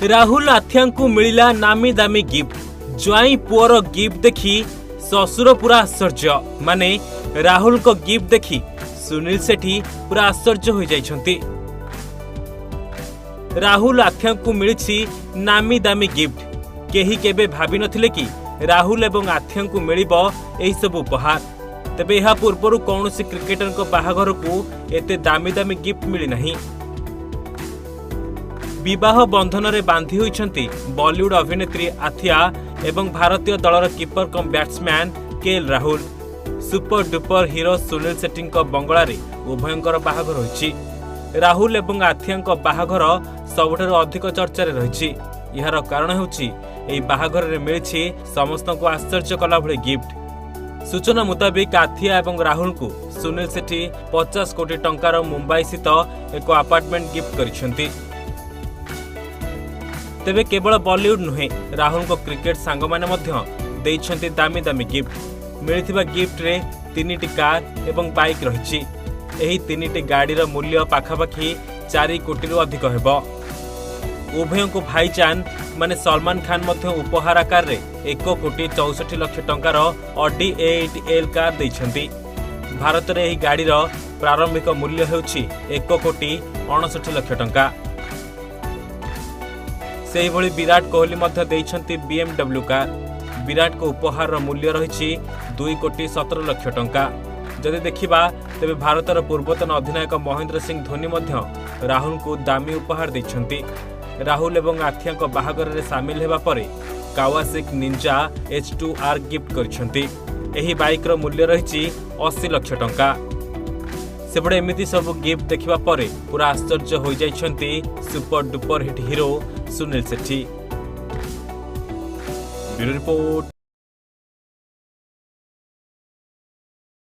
राहुल आथिया को मिला नामी दामी गिफ्ट। ज्वाई पुअर गिफ्ट देखी ससुर पूरा आश्चर्य। माने राहुल को गिफ्ट देखी सुनील सेठी पूरा आश्चर्य हो जाइछंती। राहुल आथिया को मिली नामी दामी गिफ्ट। केही केबे भाबी नथिले कि राहुल एवं आथिया को मिलिबो एही सब उपहार। तेबे यह पूर्वर कौन सी क्रिकेटर को बाहाघर को एते दामी दामी गिफ्ट मिली नहीं। विवाह बंधन रे बांधी होइछंती बॉलीवुड अभिनेत्री आथिया एवं भारतीय दलर keeper cum batsman KL Rahul. Super duper hero Sunil Sethi बंगला रे उभयंकर बाहाघर होइछि। राहुल एवं आथिया बाहाघर सबुठारु अधिक चर्चा रे रहिछि। यार कारण हेउछि एही बाहाघर रे मिलिछि समस्त को आश्चर्य कला भली गिफ्ट। सूचना मुताबिक आथिया एवं राहुल को सुनील सेठी 50 कोटी टंकार मुंबई स्थित एक अपार्टमेंट गिफ्ट करिसेंती। तेबे केवल बॉलीवुड नुहे राहुल को क्रिकेट सांग माने मध्य देइछंती दामी दामी गिफ्ट। मिलिथिबा गिफ्ट रे 3टी कार एवं बाइक रहिछि। एही 3टी गाड़ीर मूल्य पाखापाखि 4 कोटी अधिक हेबो। उभय को भाईचान माने सलमान खान मध्य उपहार आकार रे 1 कोटी 64 लाख टंकार ऑडी A8L कार देइछंती। भारत रे एही गाड़ीर प्रारंभिक मूल्य हेउछि 1 कोटी 69 लाख टंका। सेही भली विराट कोहली मध्य देइछंती BMW कार। विराट को उपहार मूल्य रही 2 कोटी 17 लाख टंका। जदि देखिबा तेबे भारतर पूर्वतन अधिनायक महेंद्र सिंह धोनी मध्य राहुल को दामी उपहार देइछंती। राहुल एवं आथिया बाहाघर रे सामिल हेबा परे कावासाकी निंजा H2R गिफ्ट करिछंती। एही बाइक रो मूल्य रही 80 लाख टंका। सेबडे एमिति सब गिफ्ट देखिबा परे पूरा आश्चर्य हो जाइछंती super duper hit hero Sunil Sethi. Bureau report.